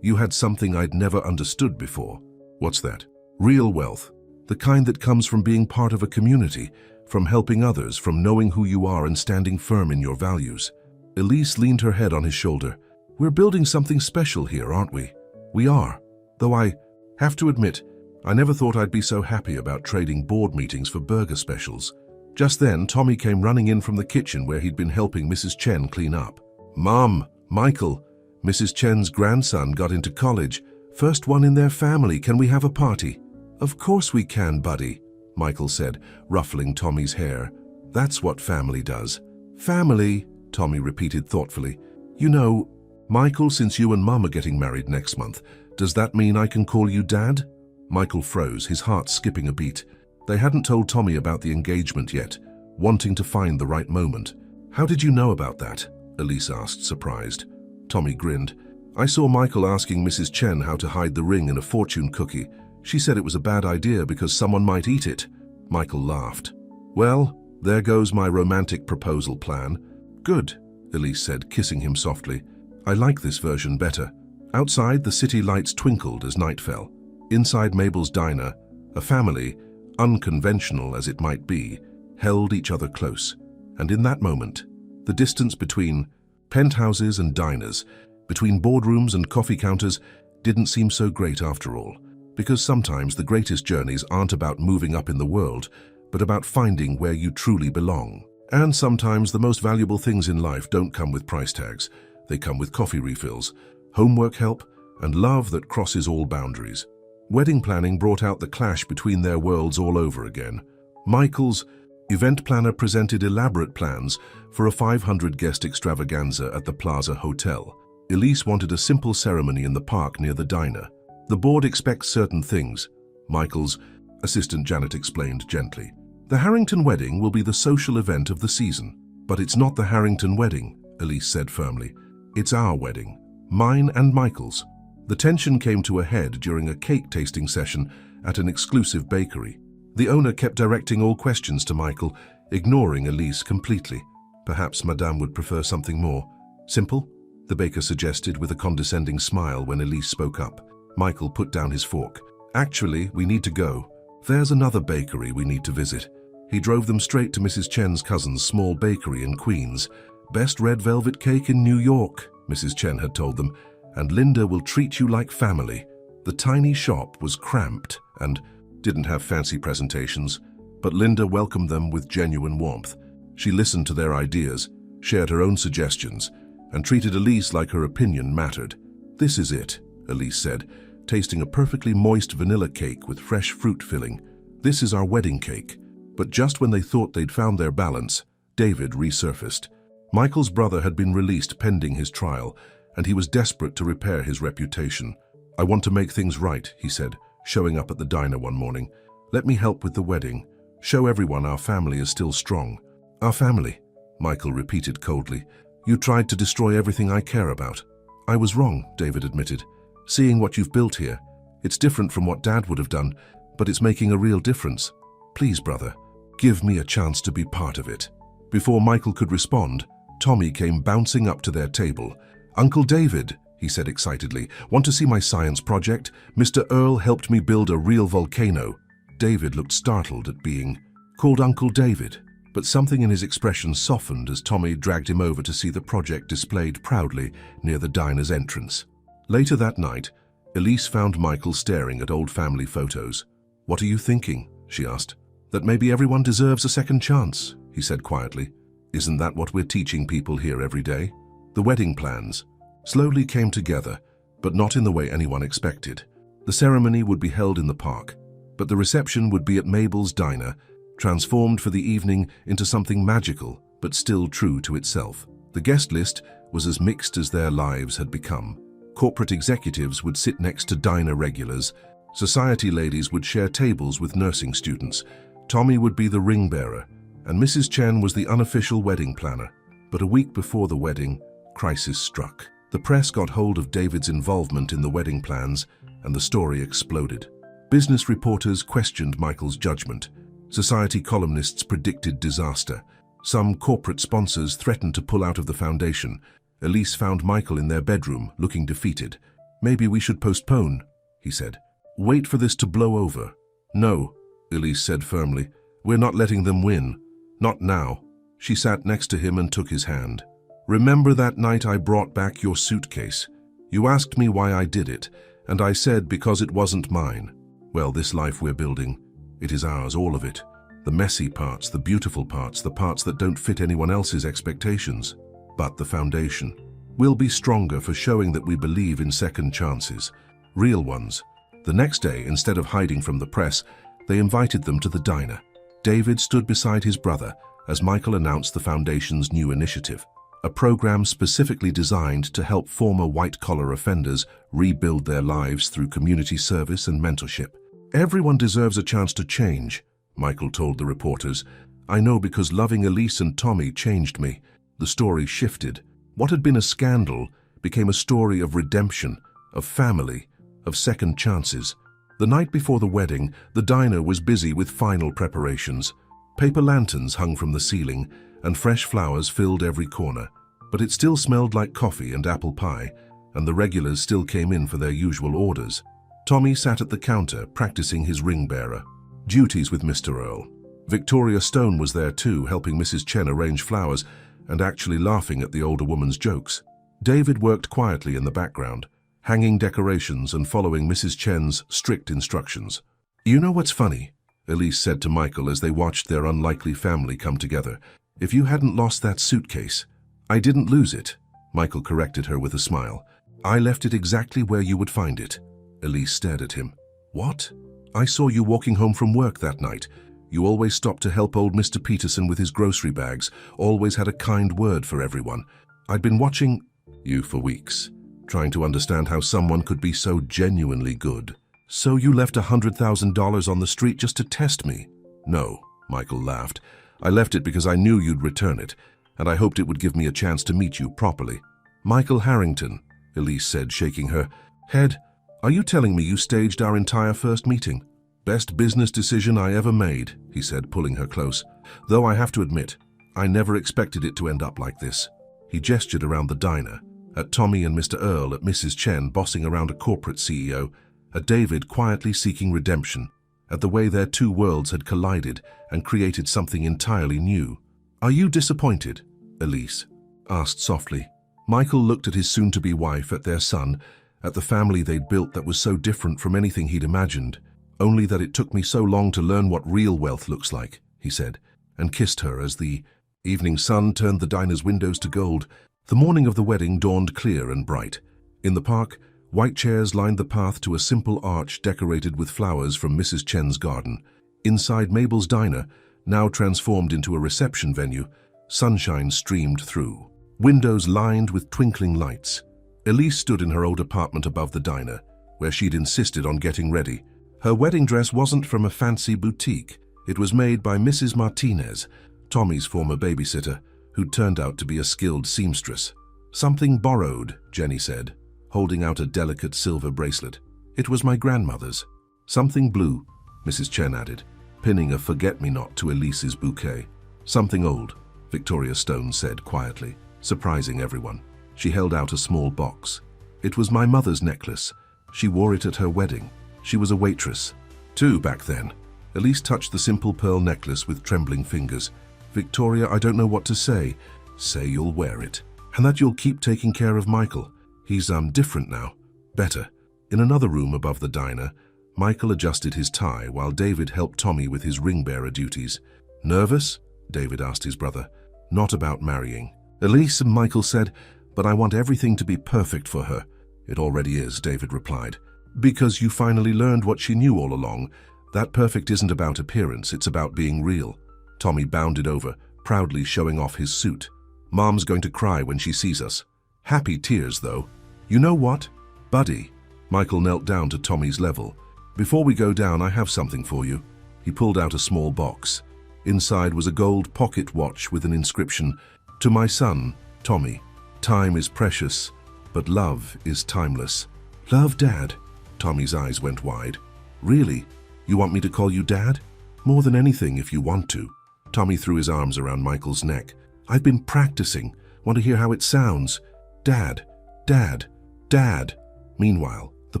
had something I'd never understood before. What's that? Real wealth. The kind that comes from being part of a community, from helping others, from knowing who you are and standing firm in your values. Elise leaned her head on his shoulder. We're building something special here, aren't we? We are. Though I have to admit, I never thought I'd be so happy about trading board meetings for burger specials. Just then, Tommy came running in from the kitchen where he'd been helping Mrs. Chen clean up. Mom, Michael, Mrs. Chen's grandson got into college. First one in their family. Can we have a party? Of course we can, buddy, Michael said, ruffling Tommy's hair. That's what family does. Family, Tommy repeated thoughtfully. You know, Michael, since you and Mum are getting married next month, does that mean I can call you Dad? Michael froze, his heart skipping a beat. They hadn't told Tommy about the engagement yet, wanting to find the right moment. How did you know about that? Elise asked, surprised. Tommy grinned. I saw Michael asking Mrs. Chen how to hide the ring in a fortune cookie. She said it was a bad idea because someone might eat it. Michael laughed. Well, there goes my romantic proposal plan. Good, Elise said, kissing him softly. I like this version better. Outside, the city lights twinkled as night fell. Inside Mabel's diner, a family, unconventional as it might be, held each other close. And in that moment, the distance between penthouses and diners, between boardrooms and coffee counters, didn't seem so great after all. Because sometimes the greatest journeys aren't about moving up in the world, but about finding where you truly belong. And sometimes the most valuable things in life don't come with price tags. They come with coffee refills, homework help, and love that crosses all boundaries. Wedding planning brought out the clash between their worlds all over again. Michael's event planner presented elaborate plans for a 500-guest extravaganza at the Plaza Hotel. Elise wanted a simple ceremony in the park near the diner. The board expects certain things, Michael's assistant Janet explained gently. The Harrington wedding will be the social event of the season. But it's not the Harrington wedding, Elise said firmly. It's our wedding, mine and Michael's. The tension came to a head during a cake tasting session at an exclusive bakery. The owner kept directing all questions to Michael, ignoring Elise completely. Perhaps Madame would prefer something more simple, the baker suggested with a condescending smile when Elise spoke up. Michael put down his fork. Actually, we need to go. There's another bakery we need to visit. He drove them straight to Mrs. Chen's cousin's small bakery in Queens. Best red velvet cake in New York, Mrs. Chen had told them, and Linda will treat you like family. The tiny shop was cramped and didn't have fancy presentations, but Linda welcomed them with genuine warmth. She listened to their ideas, shared her own suggestions, and treated Elise like her opinion mattered. This is it, Elise said, tasting a perfectly moist vanilla cake with fresh fruit filling. This is our wedding cake. But just when they thought they'd found their balance, David resurfaced. Michael's brother had been released pending his trial, and he was desperate to repair his reputation. I want to make things right, he said, showing up at the diner one morning. Let me help with the wedding. Show everyone our family is still strong. Our family, Michael repeated coldly. You tried to destroy everything I care about. I was wrong, David admitted. Seeing what you've built here, it's different from what Dad would have done, but it's making a real difference. Please, brother, give me a chance to be part of it. Before Michael could respond, Tommy came bouncing up to their table. Uncle David, he said excitedly, want to see my science project? Mr. Earl helped me build a real volcano. David looked startled at being called Uncle David, but something in his expression softened as Tommy dragged him over to see the project displayed proudly near the diner's entrance. Later that night, Elise found Michael staring at old family photos. What are you thinking? She asked. That maybe everyone deserves a second chance, he said quietly. Isn't that what we're teaching people here every day? The wedding plans slowly came together, but not in the way anyone expected. The ceremony would be held in the park, but the reception would be at Mabel's diner, transformed for the evening into something magical, but still true to itself. The guest list was as mixed as their lives had become. Corporate executives would sit next to diner regulars. Society ladies would share tables with nursing students. Tommy would be the ring bearer, and Mrs. Chen was the unofficial wedding planner. But a week before the wedding, crisis struck. The press got hold of David's involvement in the wedding plans, and the story exploded. Business reporters questioned Michael's judgment. Society columnists predicted disaster. Some corporate sponsors threatened to pull out of the foundation. Elise found Michael in their bedroom, looking defeated. "Maybe we should postpone," he said. "Wait for this to blow over." "No," Elise said firmly. "We're not letting them win. Not now." She sat next to him and took his hand. "Remember that night I brought back your suitcase? You asked me why I did it, and I said because it wasn't mine. Well, this life we're building, it is ours, all of it. The messy parts, the beautiful parts, the parts that don't fit anyone else's expectations. But the foundation will be stronger for showing that we believe in second chances. Real ones." The next day, instead of hiding from the press, they invited them to the diner. David stood beside his brother as Michael announced the foundation's new initiative, a program specifically designed to help former white-collar offenders rebuild their lives through community service and mentorship. "Everyone deserves a chance to change," Michael told the reporters. "I know because loving Elise and Tommy changed me." The story shifted. What had been a scandal became a story of redemption, of family, of second chances. The night before the wedding, the diner was busy with final preparations. Paper lanterns hung from the ceiling, and fresh flowers filled every corner. But it still smelled like coffee and apple pie, and the regulars still came in for their usual orders. Tommy sat at the counter, practicing his ring bearer duties with Mr. Earl. Victoria Stone was there too, helping Mrs. Chen arrange flowers and actually laughing at the older woman's jokes. David worked quietly in the background, hanging decorations and following Mrs. Chen's strict instructions. "You know what's funny?" Elise said to Michael as they watched their unlikely family come together. "If you hadn't lost that suitcase—" "I didn't lose it," Michael corrected her with a smile. "I left it exactly where you would find it." Elise stared at him. "What?" "I saw you walking home from work that night. You always stopped to help old Mr. Peterson with his grocery bags, always had a kind word for everyone. I'd been watching you for weeks, trying to understand how someone could be so genuinely good." "So you left $100,000 on the street just to test me?" "No," Michael laughed. "I left it because I knew you'd return it, and I hoped it would give me a chance to meet you properly." "Michael Harrington," Elise said, shaking her head, "are you telling me you staged our entire first meeting?" "Best business decision I ever made," he said, pulling her close. "Though I have to admit, I never expected it to end up like this." He gestured around the diner, at Tommy and Mr. Earl, at Mrs. Chen bossing around a corporate CEO, at David quietly seeking redemption, at the way their two worlds had collided and created something entirely new. "Are you disappointed?" Elise asked softly. Michael looked at his soon-to-be wife, at their son, at the family they'd built that was so different from anything he'd imagined. "Only that it took me so long to learn what real wealth looks like," he said, and kissed her as the evening sun turned the diner's windows to gold. The morning of the wedding dawned clear and bright. In the park, white chairs lined the path to a simple arch decorated with flowers from Mrs. Chen's garden. Inside Mabel's diner, now transformed into a reception venue, sunshine streamed through, windows lined with twinkling lights. Elise stood in her old apartment above the diner, where she'd insisted on getting ready. Her wedding dress wasn't from a fancy boutique. It was made by Mrs. Martinez, Tommy's former babysitter, who'd turned out to be a skilled seamstress. "Something borrowed," Jenny said, holding out a delicate silver bracelet. "It was my grandmother's." "Something blue," Mrs. Chen added, pinning a forget-me-not to Elise's bouquet. "Something old," Victoria Stone said quietly, surprising everyone. She held out a small box. "It was my mother's necklace. She wore it at her wedding. She was a waitress, too, back then." Elise touched the simple pearl necklace with trembling fingers. "Victoria, I don't know what to say." "Say you'll wear it, and that you'll keep taking care of Michael. He's different now. Better." In another room above the diner, Michael adjusted his tie while David helped Tommy with his ring-bearer duties. "Nervous?" David asked his brother. "Not about marrying." Elise and Michael said, "But I want everything to be perfect for her." "It already is," David replied. "Because you finally learned what she knew all along. That perfect isn't about appearance, it's about being real." Tommy bounded over, proudly showing off his suit. "Mom's going to cry when she sees us." Happy tears, though. You know what, buddy? Michael knelt down to Tommy's level. Before we go down, I have something for you. He pulled out a small box. Inside was a gold pocket watch with an inscription, "To my son, Tommy. Time is precious, but love is timeless." Love, Dad? Tommy's eyes went wide. Really? You want me to call you Dad? More than anything, if you want to. Tommy threw his arms around Michael's neck. I've been practicing. Want to hear how it sounds? Dad, Dad, Dad. Meanwhile, the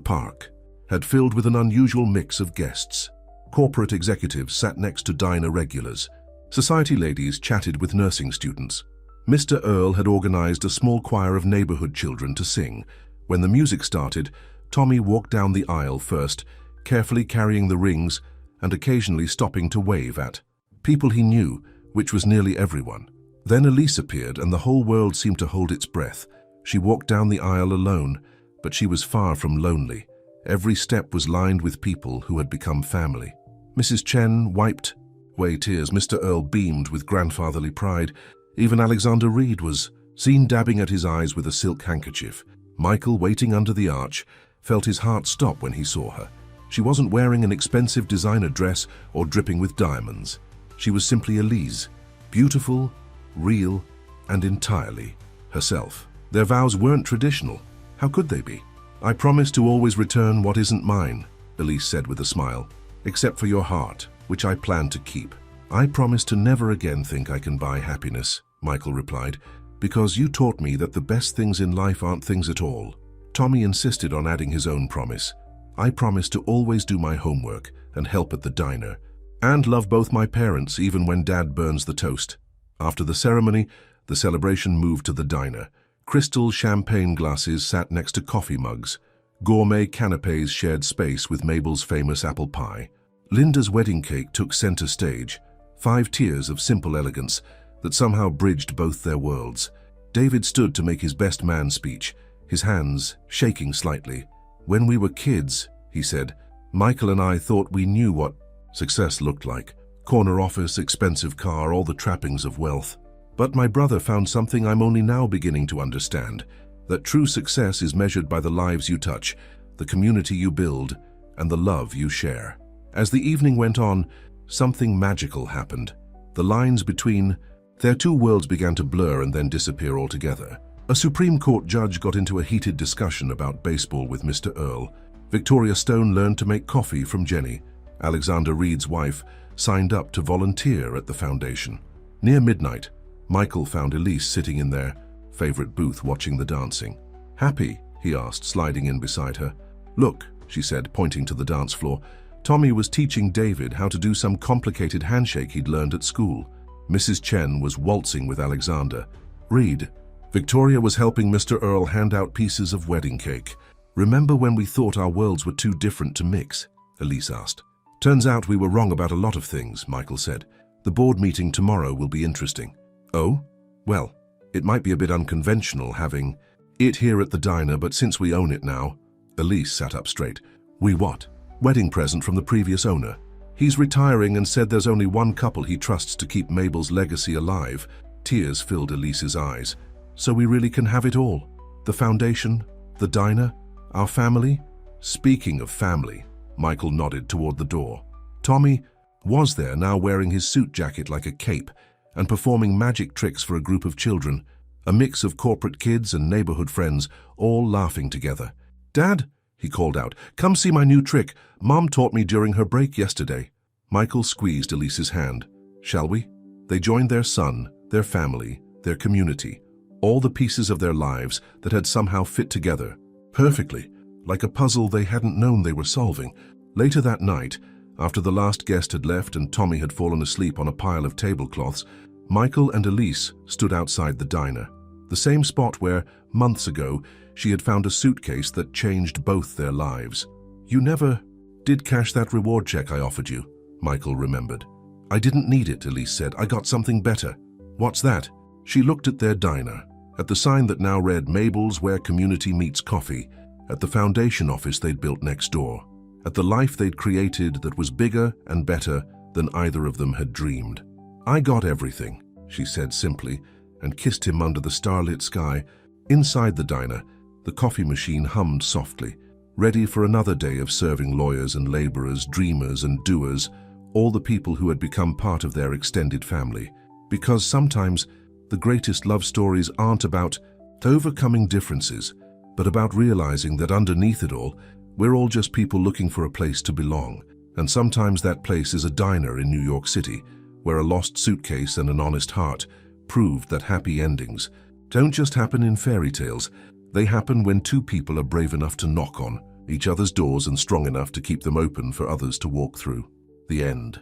park had filled with an unusual mix of guests. Corporate executives sat next to diner regulars. Society ladies chatted with nursing students. Mr. Earl had organized a small choir of neighborhood children to sing. When the music started, Tommy walked down the aisle first, carefully carrying the rings and occasionally stopping to wave at people he knew, which was nearly everyone. Then Elise appeared, and the whole world seemed to hold its breath. She walked down the aisle alone, but she was far from lonely. Every step was lined with people who had become family. Mrs. Chen wiped away tears. Mr. Earl beamed with grandfatherly pride. Even Alexander Reed was seen dabbing at his eyes with a silk handkerchief. Michael, waiting under the arch, felt his heart stop when he saw her. She wasn't wearing an expensive designer dress or dripping with diamonds. She was simply Elise, beautiful, real, and entirely herself. Their vows weren't traditional. How could they be? I promise to always return what isn't mine, Elise said with a smile, except for your heart, which I plan to keep. I promise to never again think I can buy happiness, Michael replied, because you taught me that the best things in life aren't things at all. Tommy insisted on adding his own promise. I promise to always do my homework and help at the diner, and love both my parents even when Dad burns the toast. After the ceremony, the celebration moved to the diner. Crystal champagne glasses sat next to coffee mugs. Gourmet canapes shared space with Mabel's famous apple pie. Linda's wedding cake took center stage, 5 tiers of simple elegance that somehow bridged both their worlds. David stood to make his best man speech, his hands shaking slightly. When we were kids, he said, Michael and I thought we knew what success looked like. Corner office, expensive car, all the trappings of wealth. But my brother found something I'm only now beginning to understand, that true success is measured by the lives you touch, the community you build, and the love you share. As the evening went on, something magical happened. The lines between their two worlds began to blur and then disappear altogether. A Supreme Court judge got into a heated discussion about baseball with Mr. Earl. Victoria Stone learned to make coffee from Jenny. Alexander Reed's wife signed up to volunteer at the foundation. Near midnight, Michael found Elise sitting in their favorite booth watching the dancing. Happy? He asked, sliding in beside her. Look, she said, pointing to the dance floor. Tommy was teaching David how to do some complicated handshake he'd learned at school. Mrs. Chen was waltzing with Alexander. Reed. Victoria was helping Mr. Earl hand out pieces of wedding cake. Remember when we thought our worlds were too different to mix? Elise asked. Turns out we were wrong about a lot of things, Michael said. The board meeting tomorrow will be interesting. Oh? Well, it might be a bit unconventional having it here at the diner, but since we own it now. Elise sat up straight. We what? Wedding present from the previous owner. He's retiring and said there's only one couple he trusts to keep Mabel's legacy alive. Tears filled Elise's eyes. So we really can have it all? The foundation, the diner, our family? Speaking of family, Michael nodded toward the door. Tommy was there, now wearing his suit jacket like a cape and performing magic tricks for a group of children, a mix of corporate kids and neighborhood friends, all laughing together. Dad, he called out, come see my new trick. Mom taught me during her break yesterday. Michael squeezed Elise's hand. Shall we? They joined their son, their family, their community, all the pieces of their lives that had somehow fit together, perfectly, like a puzzle they hadn't known they were solving. Later that night, after the last guest had left and Tommy had fallen asleep on a pile of tablecloths, Michael and Elise stood outside the diner, the same spot where, months ago, she had found a suitcase that changed both their lives. You never did cash that reward check I offered you, Michael remembered. I didn't need it, Elise said. I got something better. What's that? She looked at their diner, at the sign that now read Mabel's Where Community Meets Coffee, at the foundation office they'd built next door, at the life they'd created that was bigger and better than either of them had dreamed. I got everything, she said simply, and kissed him under the starlit sky. Inside the diner, the coffee machine hummed softly, ready for another day of serving lawyers and laborers, dreamers and doers, all the people who had become part of their extended family. Because sometimes the greatest love stories aren't about overcoming differences, but about realizing that underneath it all, we're all just people looking for a place to belong. And sometimes that place is a diner in New York City, where a lost suitcase and an honest heart proved that happy endings don't just happen in fairy tales. They happen when two people are brave enough to knock on each other's doors and strong enough to keep them open for others to walk through. The end.